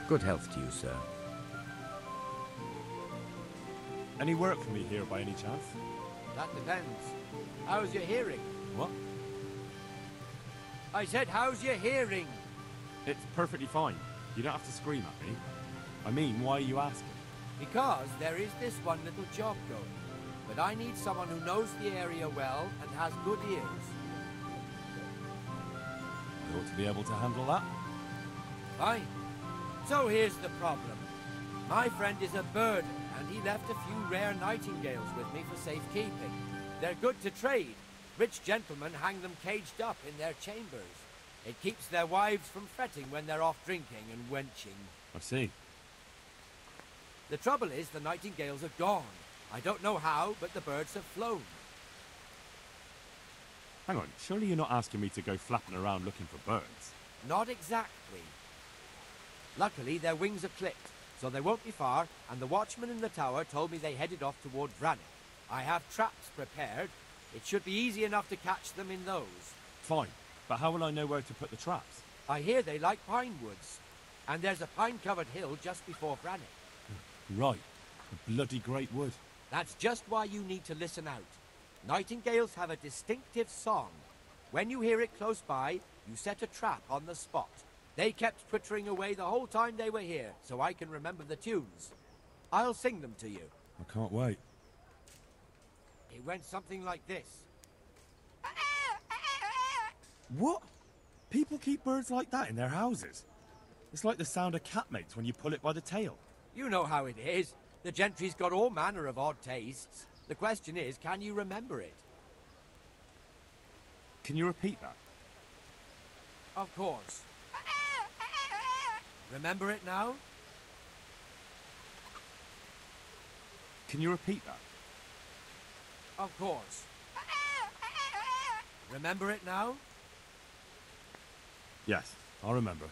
Good health to you, sir. Any work for me here by any chance? That depends. How's your hearing? What? I said, how's your hearing? It's perfectly fine. You don't have to scream at me. I mean, why are you asking? Because there is this one little job going. But I need someone who knows the area well and has good ears. You ought to be able to handle that. Fine. So here's the problem. My friend is a bird, and he left a few rare nightingales with me for safekeeping. They're good to trade. Rich gentlemen hang them caged up in their chambers. It keeps their wives from fretting when they're off drinking and wenching. I see. The trouble is the nightingales are gone. I don't know how, but the birds have flown. Hang on, surely you're not asking me to go flapping around looking for birds? Not exactly. Luckily, their wings are clipped, so they won't be far, and the watchman in the tower told me they headed off toward Vranek. I have traps prepared. It should be easy enough to catch them in those. Fine, but how will I know where to put the traps? I hear they like pine woods, and there's a pine-covered hill just before Vranek. Right, a bloody great wood. That's just why you need to listen out. Nightingales have a distinctive song. When you hear it close by, you set a trap on the spot. They kept twittering away the whole time they were here, so I can remember the tunes. I'll sing them to you. I can't wait. It went something like this. What? People keep birds like that in their houses? It's like the sound a cat makes when you pull it by the tail. You know how it is. The gentry's got all manner of odd tastes. The question is, can you remember it? Can you repeat that? Of course. Remember it now? Can you repeat that? Of course. Remember it now? Yes, I'll remember.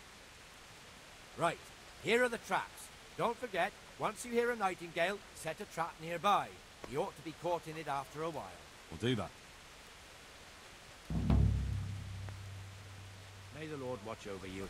Right, here are the traps. Don't forget, once you hear a nightingale, set a trap nearby. You ought to be caught in it after a while. We'll do that. May the Lord watch over you.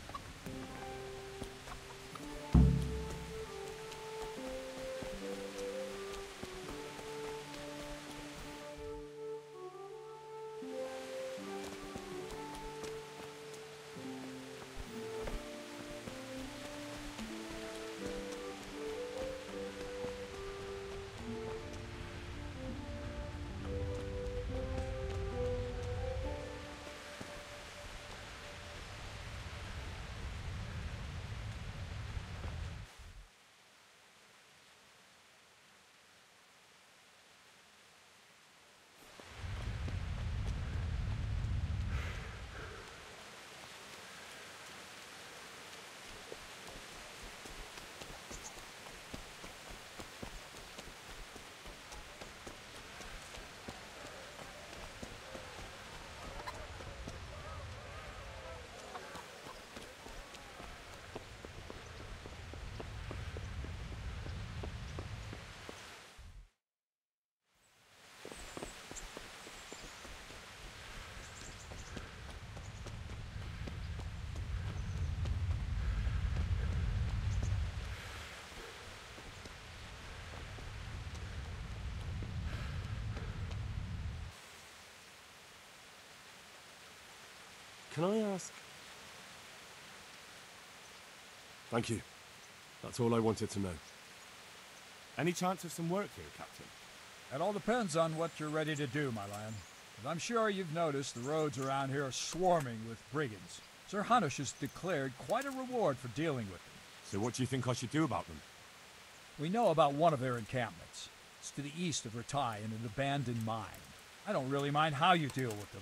Can I ask? Thank you. That's all I wanted to know. Any chance of some work here, Captain? It all depends on what you're ready to do, my lad. But I'm sure you've noticed the roads around here are swarming with brigands. Sir Hanush has declared quite a reward for dealing with them. So what do you think I should do about them? We know about one of their encampments. It's to the east of Ratai in an abandoned mine. I don't really mind how you deal with them.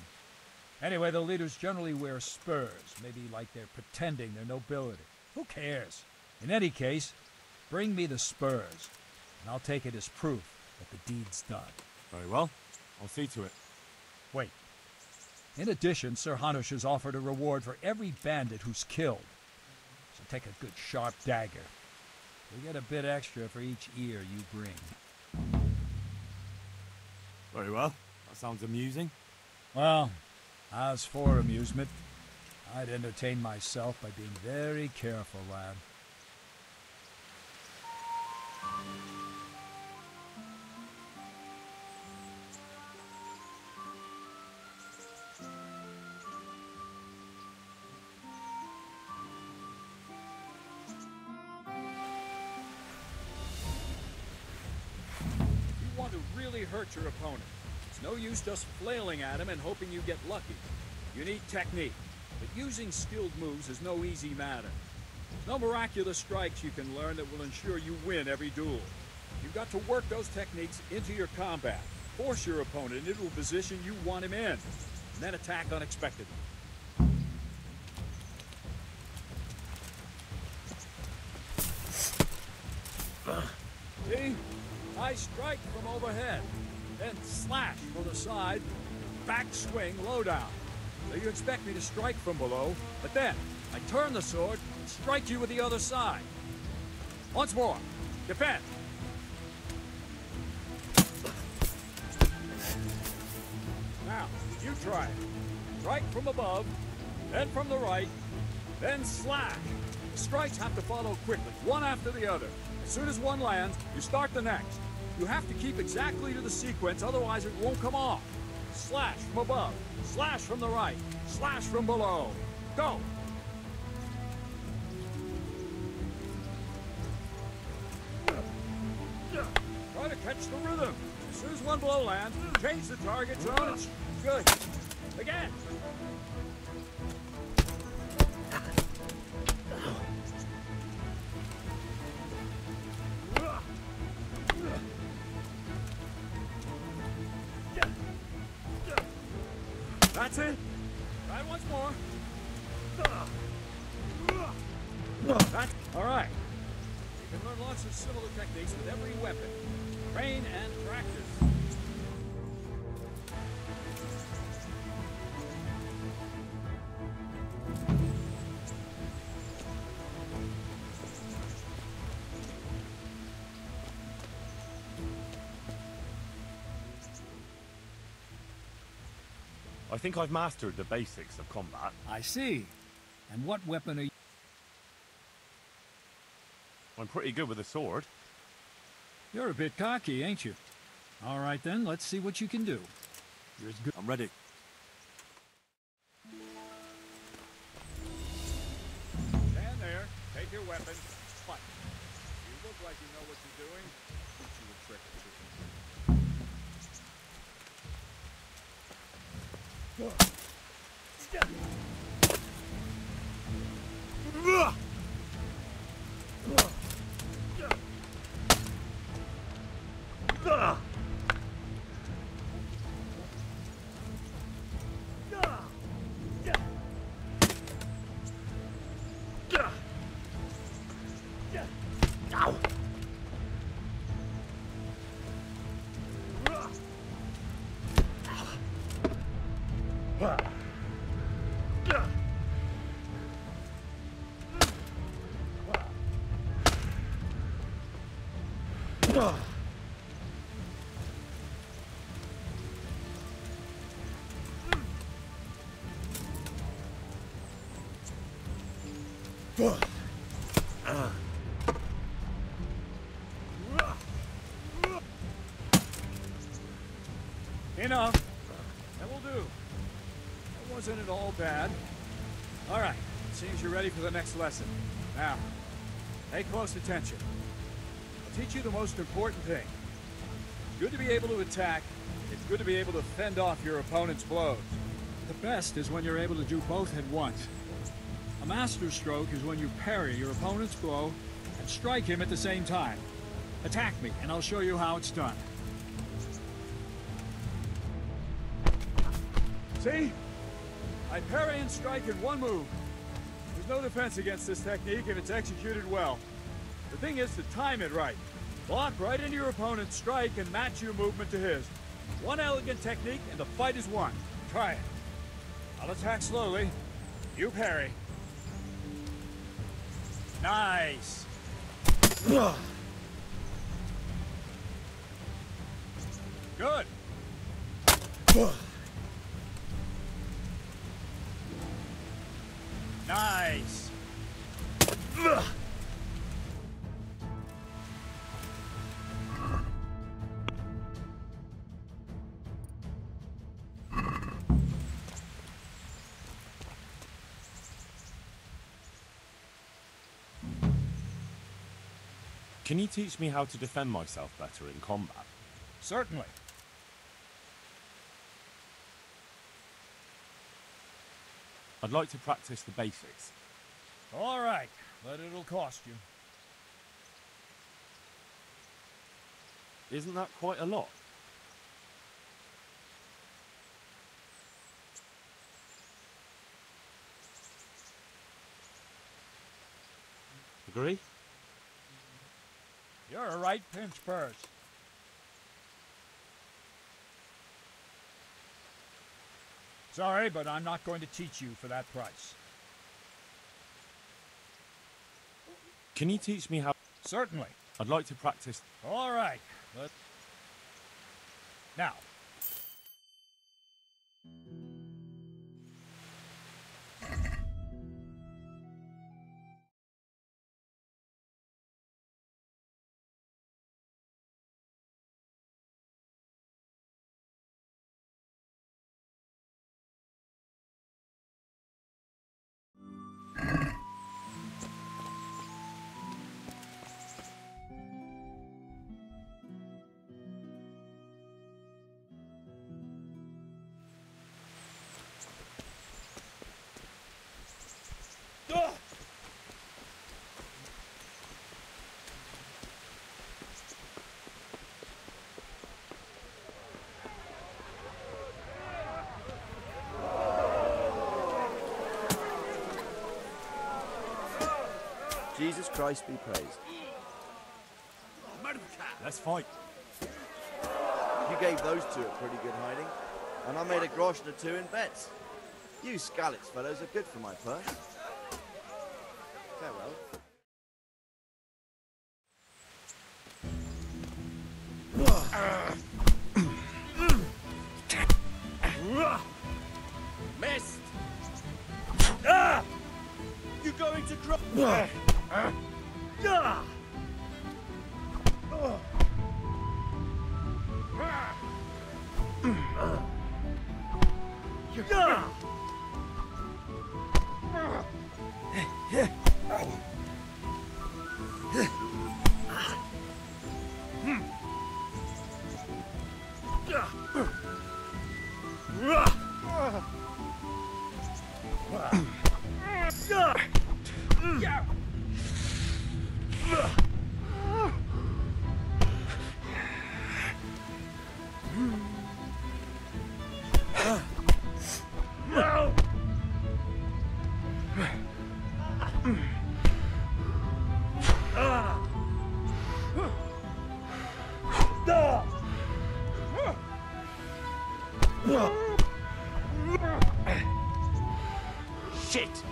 Anyway, the leaders generally wear spurs, maybe like they're pretending they're nobility. Who cares? In any case, bring me the spurs, and I'll take it as proof that the deed's done. Very well. I'll see to it. Wait. In addition, Sir Hanush has offered a reward for every bandit who's killed. So take a good sharp dagger. You'll get a bit extra for each ear you bring. Very well. That sounds amusing. Well, as for amusement, I'd entertain myself by being very careful, lad. You want to really hurt your opponent. It's no use just flailing at him and hoping you get lucky. You need technique, but using skilled moves is no easy matter. There's no miraculous strikes you can learn that will ensure you win every duel. You've got to work those techniques into your combat, force your opponent into a position you want him in, and then attack unexpectedly. See? I strike from overhead, then slash from the side, back swing low down. So you expect me to strike from below, but then I turn the sword and strike you with the other side. Once more, defend. Now, you try it. Strike from above, then from the right, then slash. The strikes have to follow quickly, one after the other. As soon as one lands, you start the next. You have to keep exactly to the sequence, otherwise it won't come off. Slash from above, slash from the right, slash from below. Go! Try to catch the rhythm. As soon as one blow lands, change the target zone. It's good. Again. That's it. Try it once more. That's all right. You can learn lots of similar techniques with every weapon. Train and practice. I think I've mastered the basics of combat. I see. And what weapon are you? I'm pretty good with a sword. You're a bit cocky, ain't you? All right then, let's see what you can do. You're as good. I'm ready. Stand there, take your weapon, fight. You look like you know what you're doing. Teach you a trick or two. Enough. That will do. That wasn't at all bad. All right. Seems you're ready for the next lesson. Now, pay close attention. I'll teach you the most important thing. It's good to be able to attack. It's good to be able to fend off your opponent's blows. The best is when you're able to do both at once. A master stroke is when you parry your opponent's blow and strike him at the same time. Attack me, and I'll show you how it's done. See? I parry and strike in one move. There's no defense against this technique if it's executed well. The thing is to time it right. Block right into your opponent's strike and match your movement to his. One elegant technique and the fight is won. Try it. I'll attack slowly. You parry. Nice. Good. Nice. Can you teach me how to defend myself better in combat? Certainly. I'd like to practice the basics. All right, but it'll cost you. Isn't that quite a lot? Agree? You're a right pinch purse. Sorry, but I'm not going to teach you for that price. Can you teach me how... Certainly. I'd like to practice... All right, but... Now. Jesus Christ be praised. Let's fight. You gave those two a pretty good hiding, and I made a grosh and a two in bets. You Skalitz fellows are good for my purse. Farewell. Missed! You're going to drop. Shit!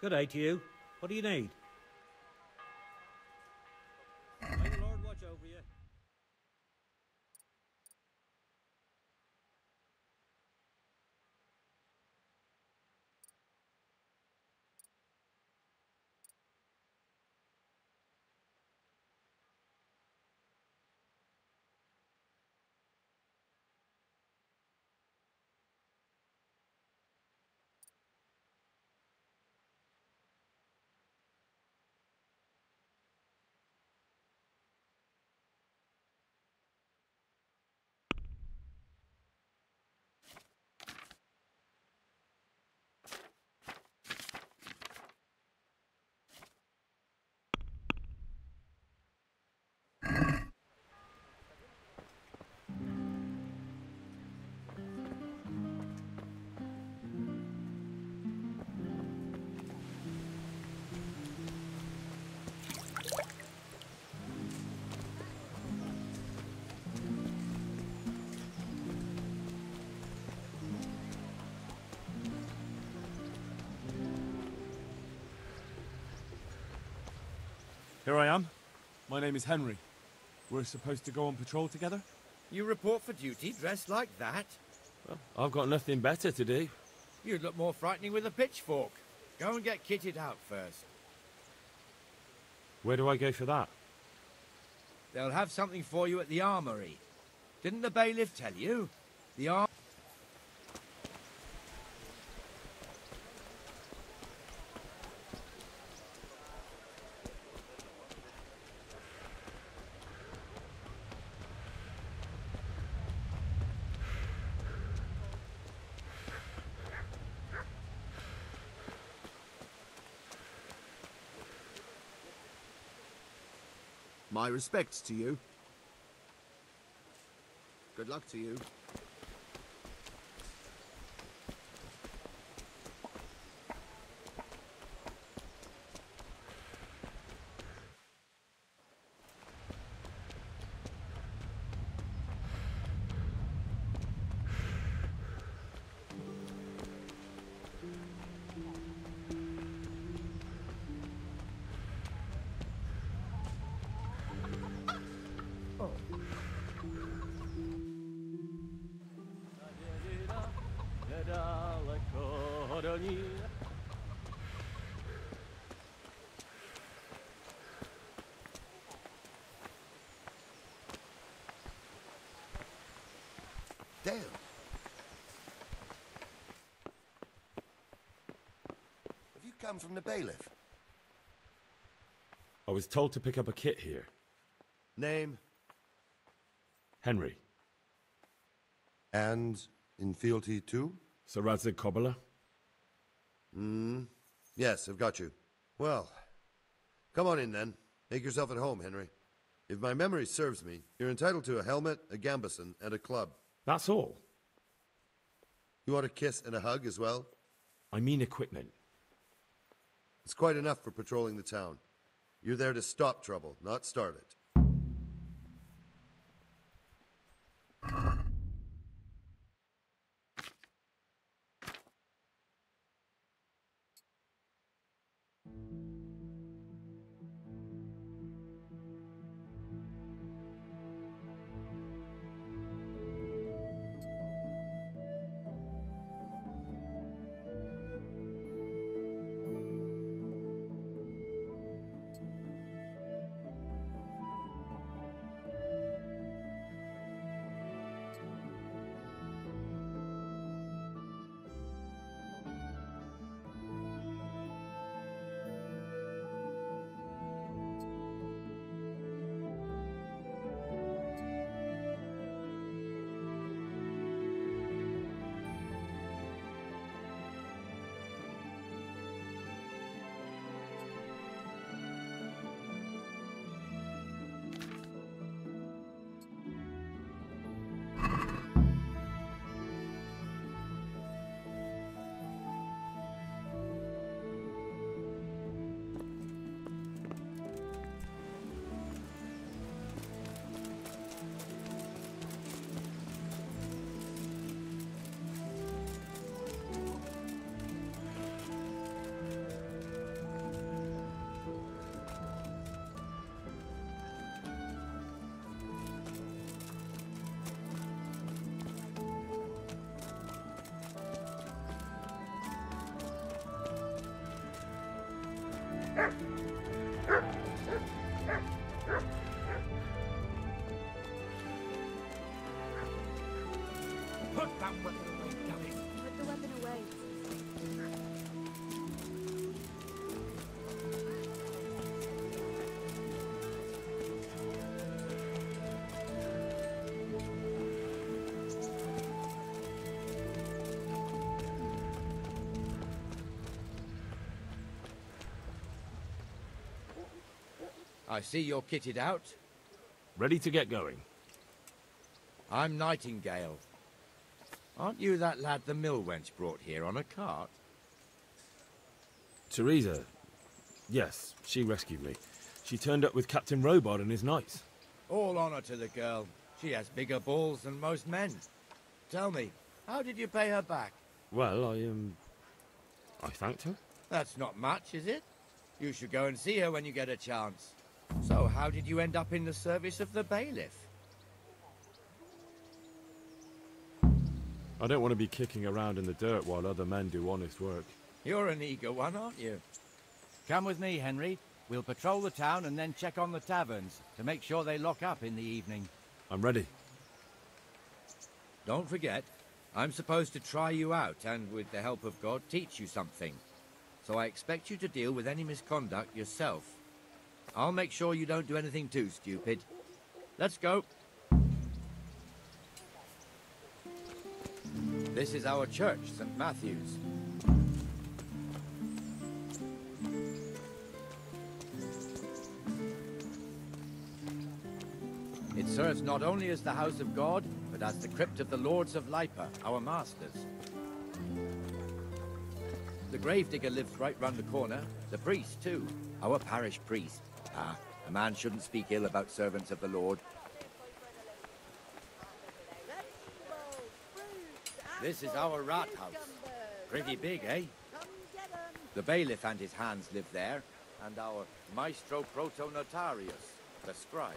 Good day to you. What do you need? May the Lord watch over you. Here I am. My name is Henry. We're supposed to go on patrol together? You report for duty dressed like that? Well, I've got nothing better to do. You'd look more frightening with a pitchfork. Go and get kitted out first. Where do I go for that? They'll have something for you at the armory. Didn't the bailiff tell you? The arm... My respects to you. Good luck to you. Dale. Have you come from the bailiff? I was told to pick up a kit here. Name? Henry. And in fealty too? Sir Radzig Kobyla? Yes, I've got you. Well, come on in then. Make yourself at home, Henry. If my memory serves me, you're entitled to a helmet, a gambeson, and a club. That's all. You want a kiss and a hug as well? I mean equipment. It's quite enough for patrolling the town. You're there to stop trouble, not start it. that weapon away, damn it. Put the weapon away. I see you're kitted out. Ready to get going. I'm Nightingale. Aren't you that lad the mill wench brought here on a cart? Teresa. Yes, she rescued me. She turned up with Captain Robard and his knights. All honor to the girl. She has bigger balls than most men. Tell me, how did you pay her back? Well, I thanked her. That's not much, is it? You should go and see her when you get a chance. So, how did you end up in the service of the bailiff? I don't want to be kicking around in the dirt while other men do honest work. You're an eager one, aren't you? Come with me, Henry. We'll patrol the town and then check on the taverns to make sure they lock up in the evening. I'm ready. Don't forget, I'm supposed to try you out and, with the help of God, teach you something. So I expect you to deal with any misconduct yourself. I'll make sure you don't do anything too stupid. Let's go. This is our church, St. Matthew's. It serves not only as the house of God, but as the crypt of the lords of Lipa, our masters. The gravedigger lives right round the corner. The priest, too. Our parish priest. Ah, a man shouldn't speak ill about servants of the Lord. This is our rat house. Pretty big, eh? The bailiff and his hands live there, and our maestro protonotarius, the scribe.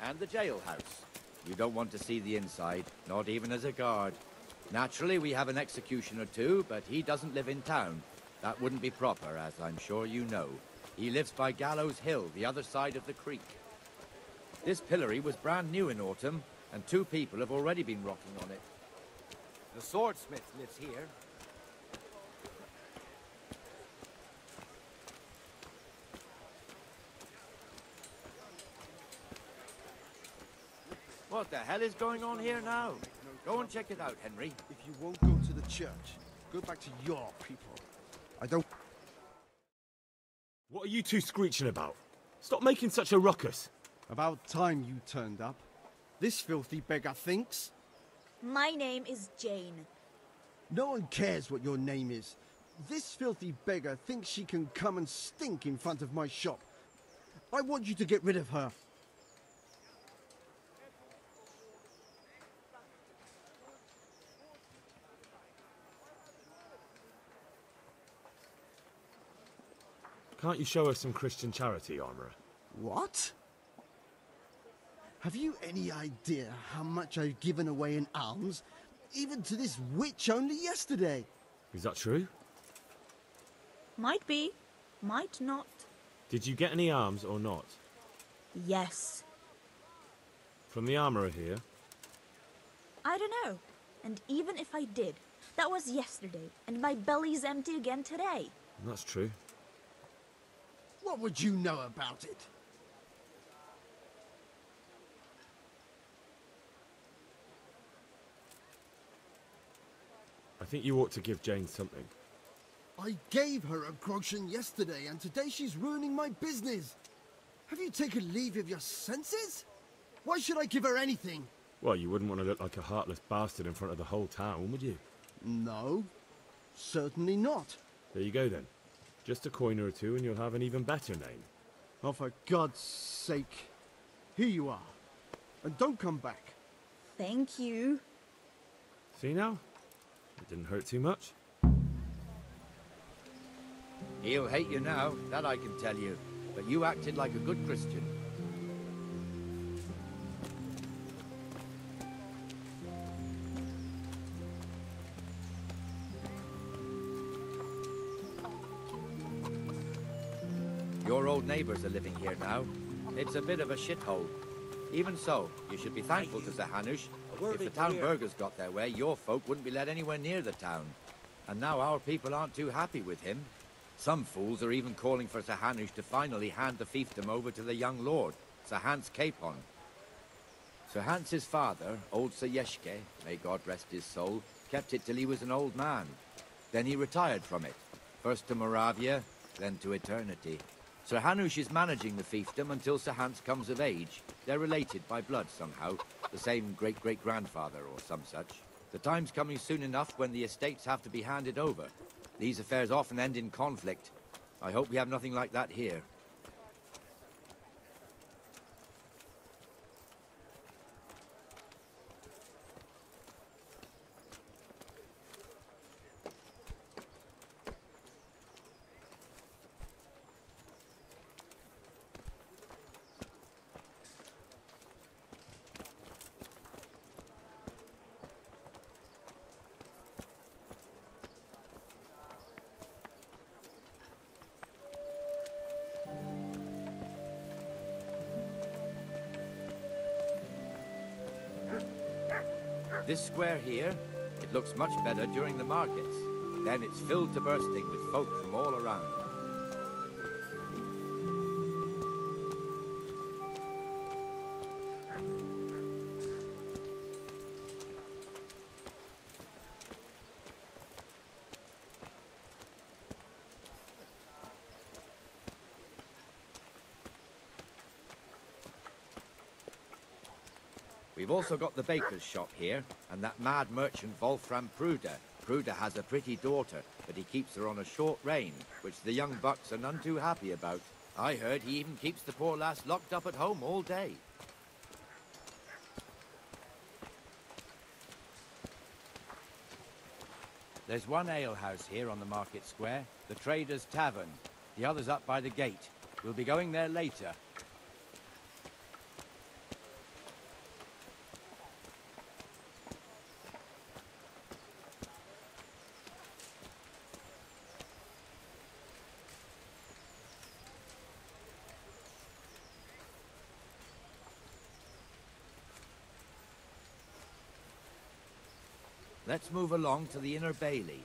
And the jailhouse. You don't want to see the inside, not even as a guard. Naturally, we have an executioner too, but he doesn't live in town. That wouldn't be proper, as I'm sure you know. He lives by Gallows Hill, the other side of the creek. This pillory was brand new in autumn, and 2 people have already been rocking on it. The swordsmith lives here. What the hell is going on here now? Go and check it out, Henry. If you won't go to the church, go back to your people. I don't... What are you two screeching about? Stop making such a ruckus. About time you turned up. This filthy beggar thinks. My name is Jane. No one cares what your name is. This filthy beggar thinks she can come and stink in front of my shop. I want you to get rid of her. Can't you show us some Christian charity, Armourer? What? Have you any idea how much I've given away in alms? Even to this witch only yesterday. Is that true? Might be, might not. Did you get any arms or not? Yes. From the Armourer here? I don't know. And even if I did, that was yesterday, and my belly's empty again today. That's true. What would you know about it? I think you ought to give Jane something. I gave her a groschen yesterday, and today she's ruining my business. Have you taken leave of your senses? Why should I give her anything? Well, you wouldn't want to look like a heartless bastard in front of the whole town, would you? No, certainly not. There you go then. Just a coin or two and you'll have an even better name. Oh, for God's sake. Here you are. And don't come back. Thank you. See now? It didn't hurt too much. He'll hate you now, that I can tell you. But you acted like a good Christian. Your old neighbors are living here now. It's a bit of a shithole. Even so, you should be thankful to Sir Hanush If the town burghers got their way, your folk wouldn't be let anywhere near the town. And now our people aren't too happy with him. Some fools are even calling for Sir Hanush to finally hand the fiefdom over to the young lord, Sir Hans Capon. Sir Hans's father, old Sir Yeshke, may God rest his soul, kept it till he was an old man. Then he retired from it, first to Moravia, then to eternity. Sir Hanush is managing the fiefdom until Sir Hans comes of age. They're related by blood somehow, the same great-great-grandfather or some such. The time's coming soon enough when the estates have to be handed over. These affairs often end in conflict. I hope we have nothing like that here. This square here, it looks much better during the markets. Then it's filled to bursting with folk from all around. We've also got the baker's shop here, and that mad merchant Wolfram Pruder. Pruder has a pretty daughter, but he keeps her on a short rein, which the young bucks are none too happy about. I heard he even keeps the poor lass locked up at home all day. There's one alehouse here on the market square, the Trader's Tavern. The other's up by the gate. We'll be going there later. Let's move along to the Inner Bailey.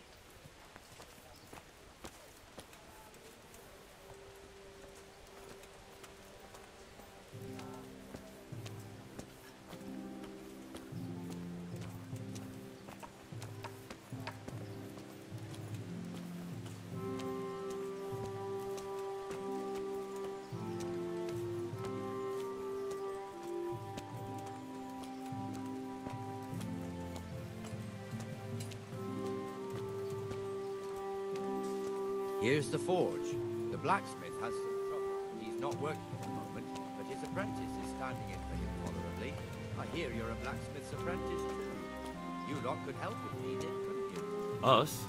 Here's the forge. The blacksmith has some trouble. He's not working at the moment, but his apprentice is standing in for him tolerably. I hear you're a blacksmith's apprentice too. You lot could help if needed, couldn't you? Us?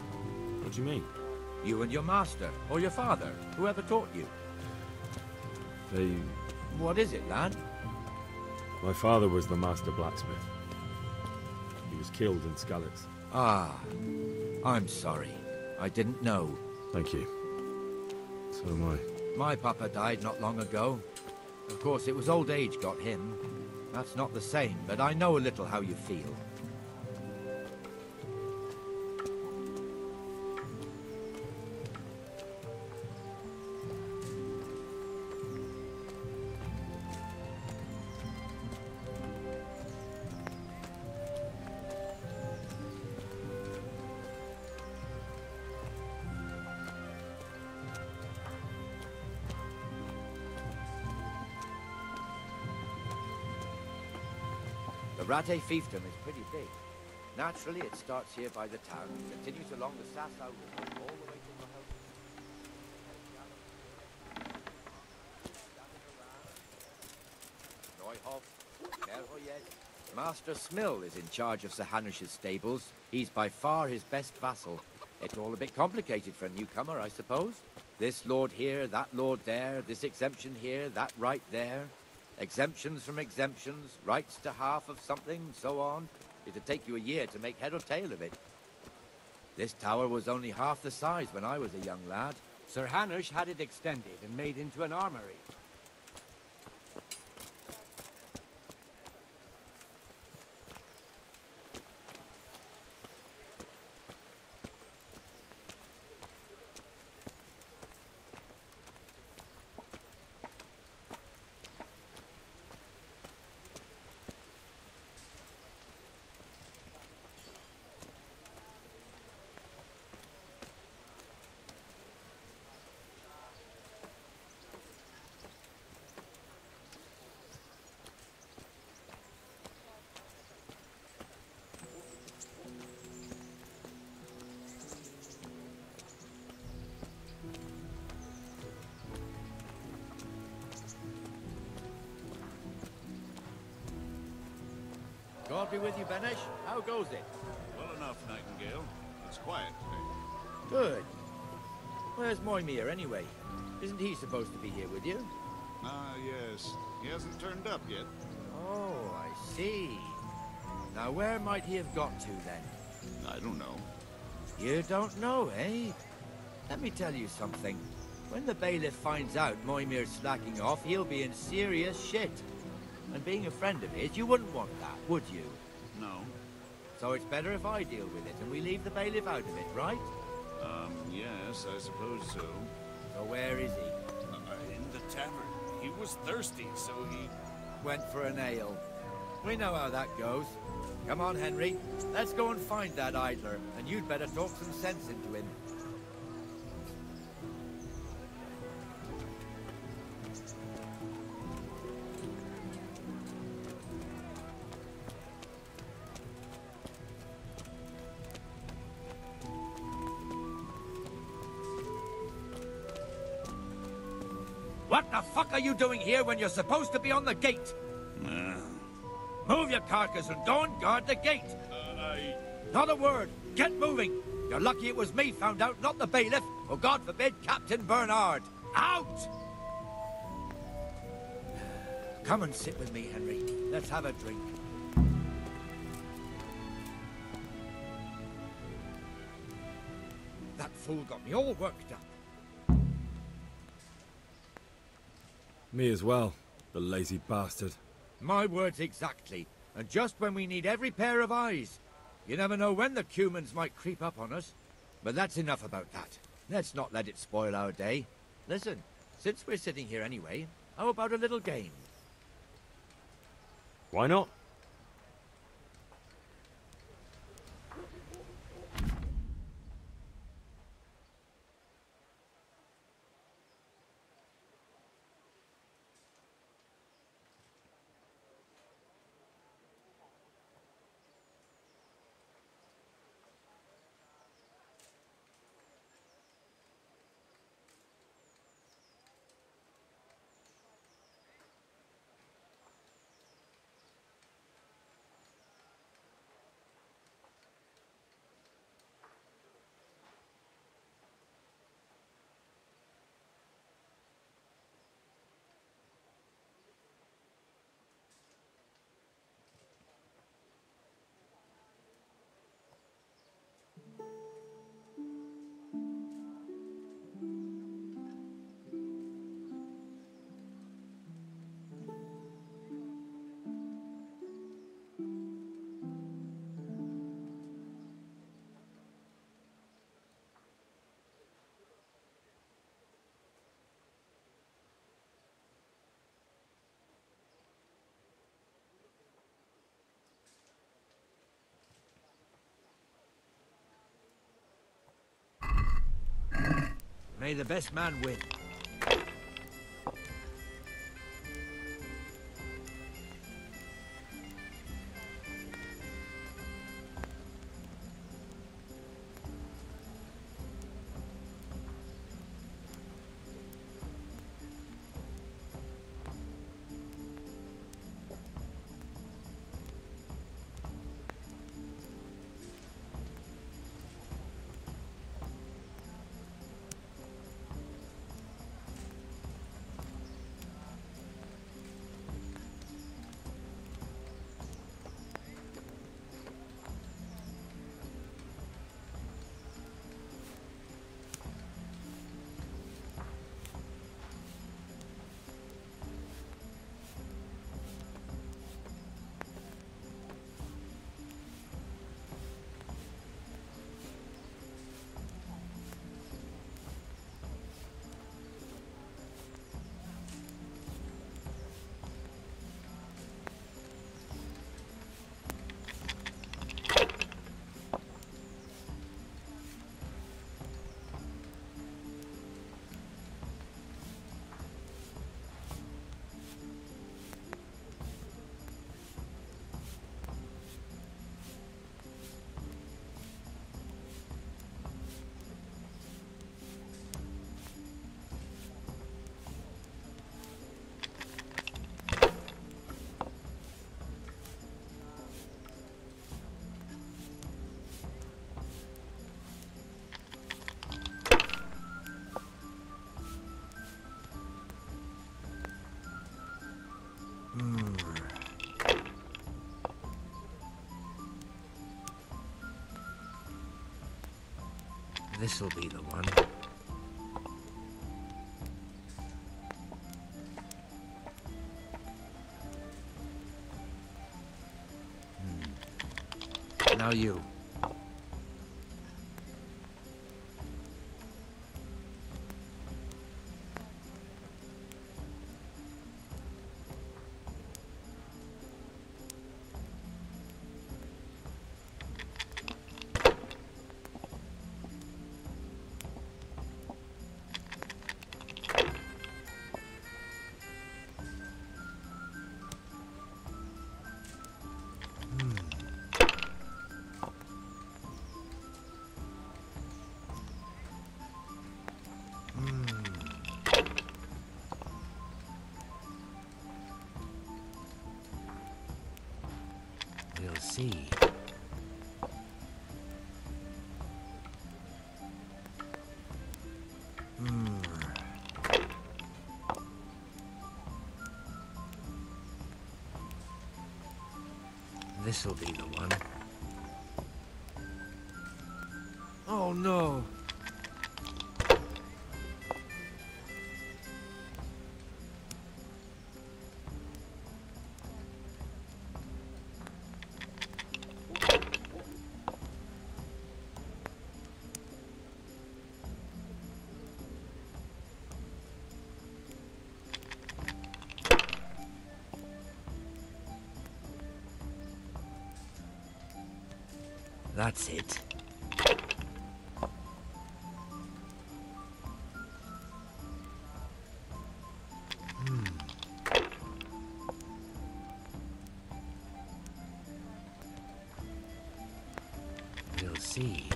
What do you mean? You and your master, or your father, whoever taught you. They... What is it, lad? My father was the master blacksmith. He was killed in Skalitz. Ah, I'm sorry. I didn't know. Thank you. So am I. My papa died not long ago. Of course, it was old age got him. That's not the same, but I know a little how you feel. The Rattay fiefdom is pretty big. Naturally, it starts here by the town, continues along the Sasau River, all the way to the house. Neuhof, Nerhoyet. Master Smill is in charge of Sir Hanush's stables. He's by far his best vassal. It's all a bit complicated for a newcomer, I suppose. This lord here, that lord there, this exemption here, that right there. Exemptions from exemptions, rights to half of something, so on. It'd take you a year to make head or tail of it. This tower was only half the size when I was a young lad. Sir Hanush had it extended and made into an armory. God be with you, Benesh. How goes it? Well enough, Nightingale. It's quiet today. Good. Where's Moimir, anyway? Isn't he supposed to be here with you? Ah, yes. He hasn't turned up yet. Oh, I see. Now, where might he have got to, then? I don't know. You don't know, eh? Let me tell you something. When the bailiff finds out Moimir's slacking off, he'll be in serious shit. And being a friend of his, you wouldn't want that, would you? No. So it's better if I deal with it and we leave the bailiff out of it, right? Yes, I suppose so. So where is he? In the tavern. He was thirsty, so he... Went for an ale. We know how that goes. Come on, Henry. Let's go and find that idler, and you'd better talk some sense into him. What the fuck are you doing here when you're supposed to be on the gate? Move your carcass and go and guard the gate. Not a word. Get moving. You're lucky it was me found out, not the bailiff, or God forbid, Captain Bernard. Out! Come and sit with me, Henry. Let's have a drink. That fool got me all worked up. Me as well, the lazy bastard. My words exactly. And just when we need every pair of eyes. You never know when the Cumans might creep up on us. But that's enough about that. Let's not let it spoil our day. Listen, since we're sitting here anyway, how about a little game? Why not? May the best man win. This'll be the one. Now you. We'll see. This'll be the one. Oh no! That's it. We'll see.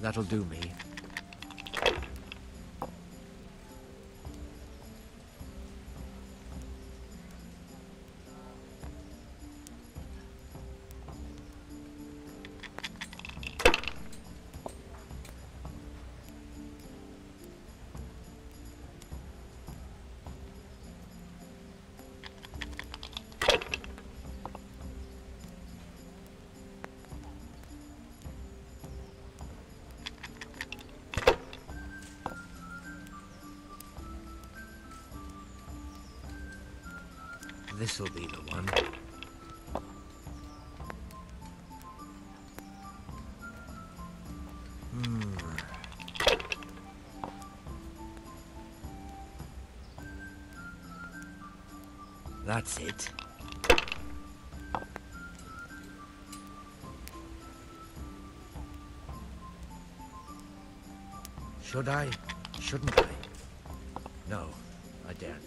That'll do me. This'll be the one. That's it. Should I? Shouldn't I? No, I daren't.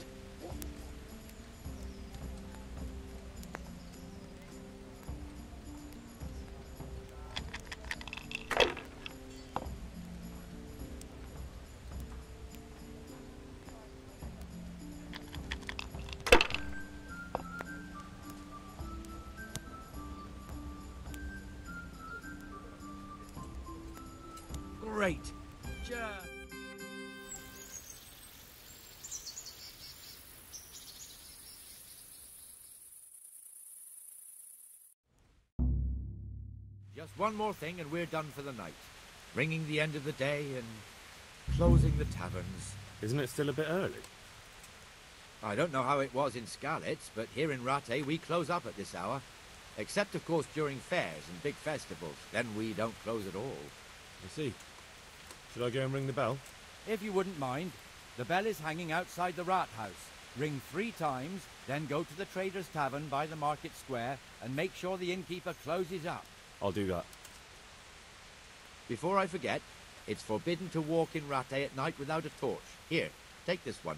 Great. Just one more thing and we're done for the night. Ringing the end of the day and closing the taverns. Isn't it still a bit early? I don't know how it was in Skalitz, but here in Rattay we close up at this hour. Except, of course, during fairs and big festivals. Then we don't close at all. I see. Should I go and ring the bell? If you wouldn't mind, the bell is hanging outside the Rat House. Ring 3 times, then go to the Trader's Tavern by the Market Square and make sure the innkeeper closes up. I'll do that. Before I forget, it's forbidden to walk in Rattay at night without a torch. Here, take this one.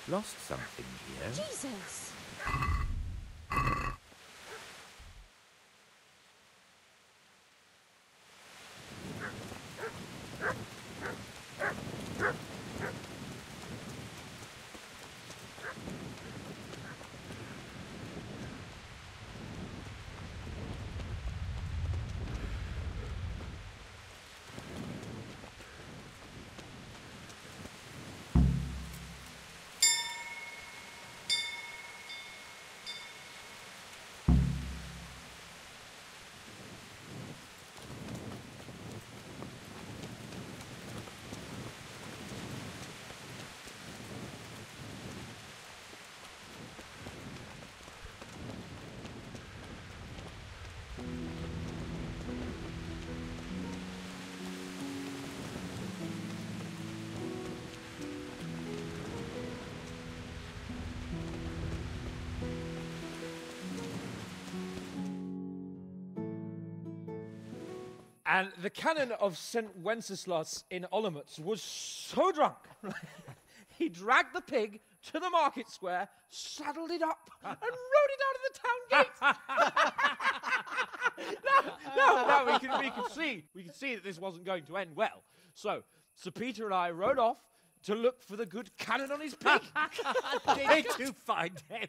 Lost something here? Jesus! And the canon of St. Wenceslas in Olomouc was so drunk, he dragged the pig to the market square, saddled it up, and rode it out of the town gate. No, we can see that this wasn't going to end well. So, Sir Peter and I rode off to look for the good canon on his pig. Did you find him?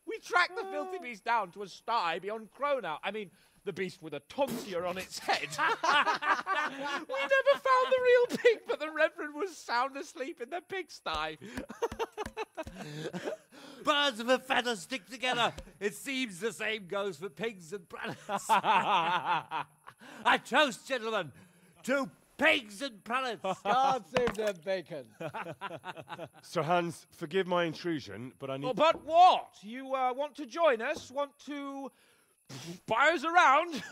We tracked the filthy beast down to a sty beyond Cronau. I mean, the beast with a tonsure on its head. We never found the real pig, but the Reverend was sound asleep in the pigsty. Birds of a feather stick together. It seems the same goes for pigs and prelates. I toast, gentlemen, to pigs and prelates. God save the bacon. Sir Hans, forgive my intrusion, but I need... Oh, but what? You want to join us? Want to buy us around?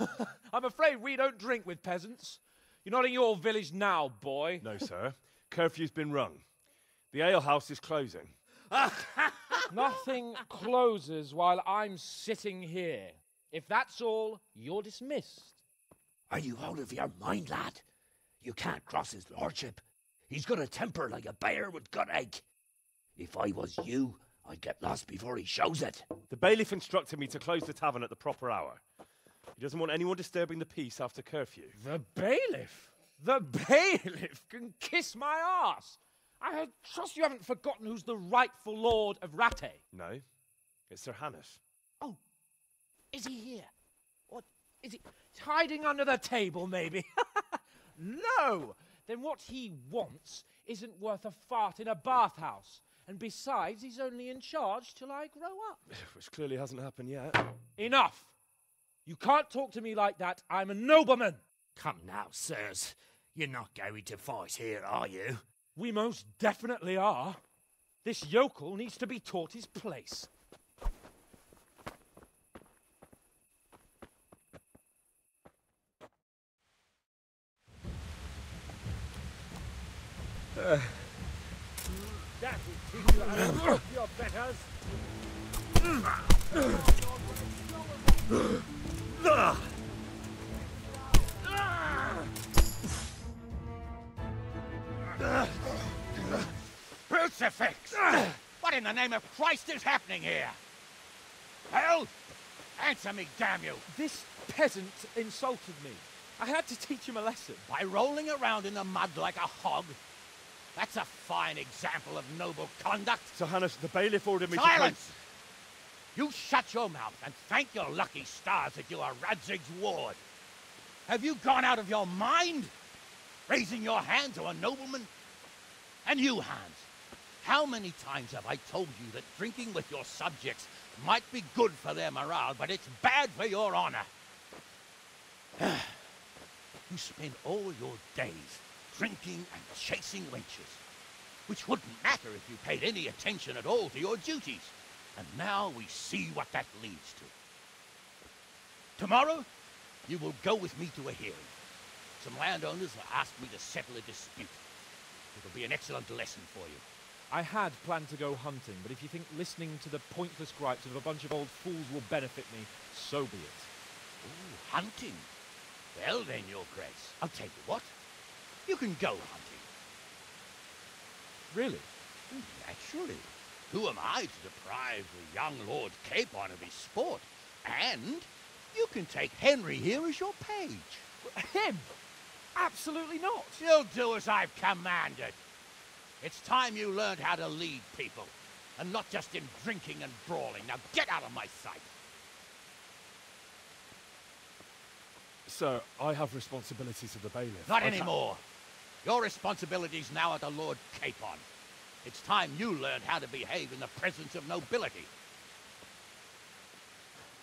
I'm afraid we don't drink with peasants. You're not in your village now, boy. No, sir. Curfew's been rung. The alehouse is closing. Nothing closes while I'm sitting here. If that's all, you're dismissed. Are you out of your mind, lad? You can't cross his lordship. He's got a temper like a bear with gut ache. If I was you, I'd get lost before he shows it. The bailiff instructed me to close the tavern at the proper hour. He doesn't want anyone disturbing the peace after curfew. The bailiff? The bailiff can kiss my arse. I trust you haven't forgotten who's the rightful lord of Rattay. No, it's Sir Hannes. Oh, is he here? What, is he hiding under the table, maybe? No! Then what he wants isn't worth a fart in a bathhouse. And besides, he's only in charge till I grow up. Which clearly hasn't happened yet. Enough! You can't talk to me like that. I'm a nobleman. Come now, sirs. You're not going to fight here, are you? We most definitely are. This yokel needs to be taught his place. That will teach you how to look your betters. Crucifix! What in the name of Christ is happening here? Hell? Answer me, damn you! This peasant insulted me. I had to teach him a lesson. By rolling around in the mud like a hog? That's a fine example of noble conduct. Sir Hannes, the bailiff ordered me Silence! You shut your mouth and thank your lucky stars that you are Radzig's ward. Have you gone out of your mind? Raising your hand to a nobleman? And you, Hans, how many times have I told you that drinking with your subjects might be good for their morale, but it's bad for your honor? You spend all your days drinking and chasing wenches, which wouldn't matter if you paid any attention at all to your duties. And now we see what that leads to. Tomorrow, you will go with me to a hearing. Some landowners have asked me to settle a dispute. It'll be an excellent lesson for you. I had planned to go hunting, but if you think listening to the pointless gripes of a bunch of old fools will benefit me, so be it. Ooh, hunting? Well then, Your Grace, I'll tell you what. You can go hunting. Really? Naturally. Who am I to deprive the young Lord Capon of his sport? And you can take Henry here as your page. Him? Absolutely not. You'll do as I've commanded. It's time you learned how to lead people, and not just in drinking and brawling. Now get out of my sight. Sir, I have responsibilities of the bailiff. Not anymore. Your responsibilities now are the Lord Capon. It's time you learned how to behave in the presence of nobility.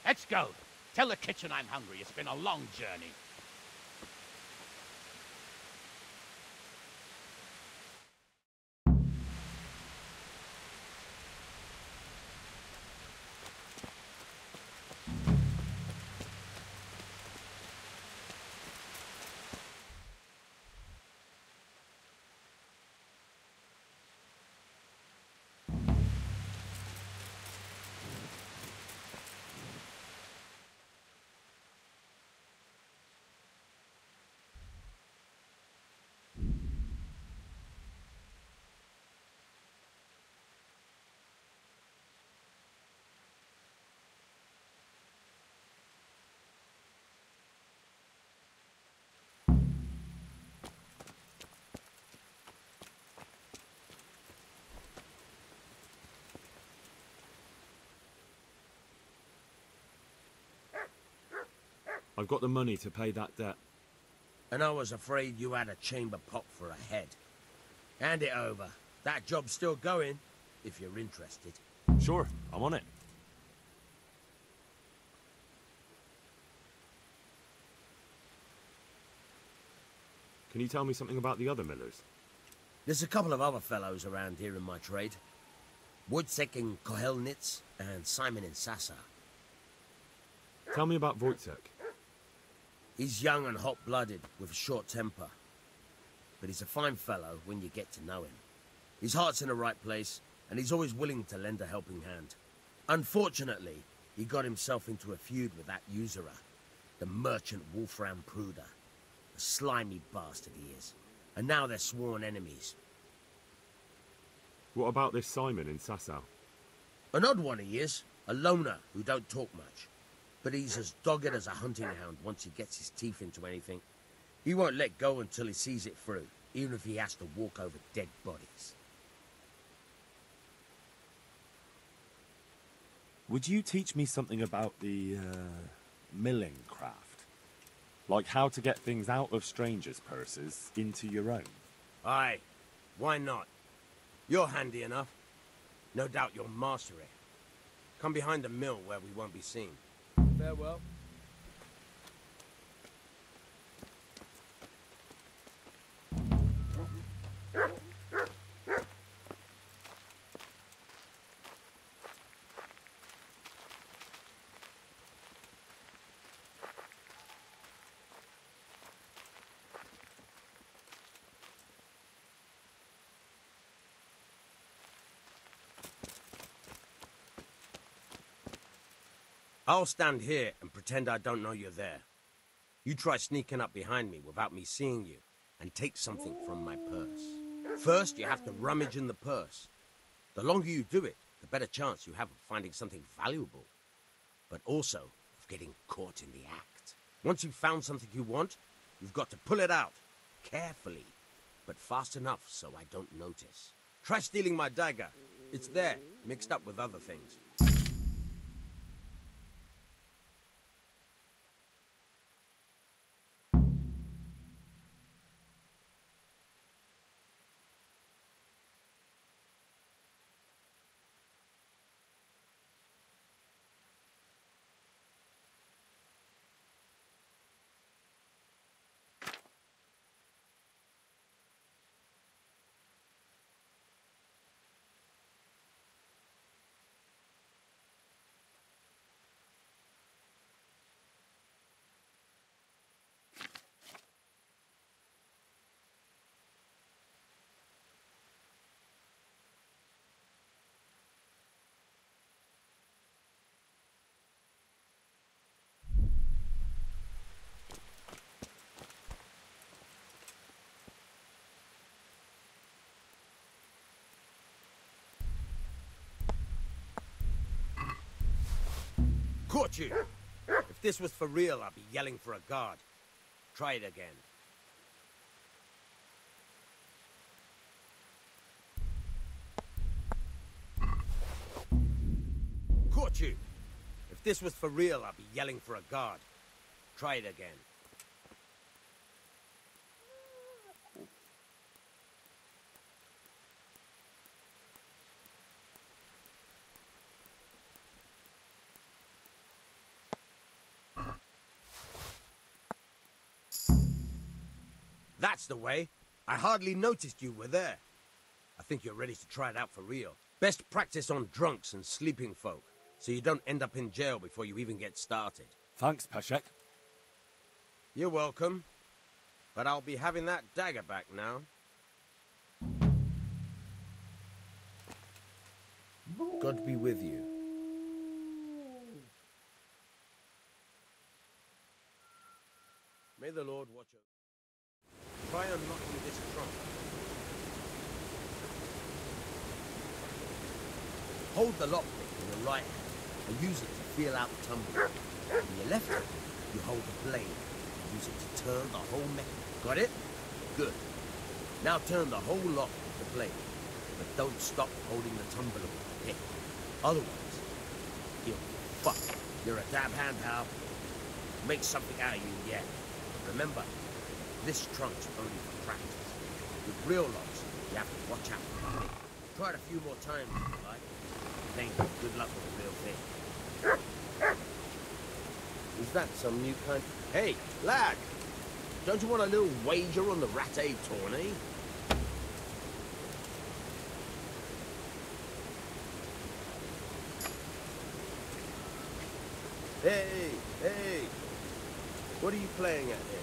Let's go. Tell the kitchen I'm hungry. It's been a long journey. I've got the money to pay that debt. And I was afraid you had a chamber pot for a head. Hand it over. That job's still going, if you're interested. Sure, I'm on it. Can you tell me something about the other millers? There's a couple of other fellows around here in my trade. Wojciech in Kohelnitz and Simon in Sasa. Tell me about Wojciech. He's young and hot-blooded, with a short temper. But he's a fine fellow when you get to know him. His heart's in the right place, and he's always willing to lend a helping hand. Unfortunately, he got himself into a feud with that usurer, the merchant Wolfram Pruder. A slimy bastard he is. And now they're sworn enemies. What about this Simon in Sasau? An odd one he is. A loner who don't talk much. But he's as dogged as a hunting hound once he gets his teeth into anything. He won't let go until he sees it through, even if he has to walk over dead bodies. Would you teach me something about the, milling craft? Like how to get things out of strangers' purses into your own? Aye, why not? You're handy enough. No doubt you'll master it. Come behind the mill where we won't be seen. Farewell. I'll stand here and pretend I don't know you're there. You try sneaking up behind me without me seeing you, and take something from my purse. First, you have to rummage in the purse. The longer you do it, the better chance you have of finding something valuable, but also of getting caught in the act. Once you've found something you want, you've got to pull it out, carefully, but fast enough so I don't notice. Try stealing my dagger. It's there, mixed up with other things. Caught you. If this was for real, I'd be yelling for a guard. Try it again. Caught you. If this was for real, I'd be yelling for a guard. Try it again. That's the way. I hardly noticed you were there. I think you're ready to try it out for real. Best practice on drunks and sleeping folk, so you don't end up in jail before you even get started. Thanks, Peshek. You're welcome. But I'll be having that dagger back now. God be with you. May the Lord watch over. Try unlocking this trunk. Hold the lockpick in your right hand and use it to feel out the tumbler. In your left hand, you hold the blade and use it to turn the whole mechanism. Got it? Good. Now turn the whole lock with the blade, but don't stop holding the tumbler with the pick. Otherwise, you'll be fucked. You're a dab hand, pal. Make something out of you yet. Remember, this trunk's only for practice. With real locks, you have to watch out for the pick. Try it a few more times if you like. Then good luck with the real thing. Is that some new kind? Hey, lad! Don't you want a little wager on the Rattay tourney? Hey, hey! What are you playing at here?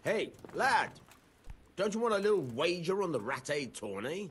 Hey, lad! Don't you want a little wager on the Rattay tourney?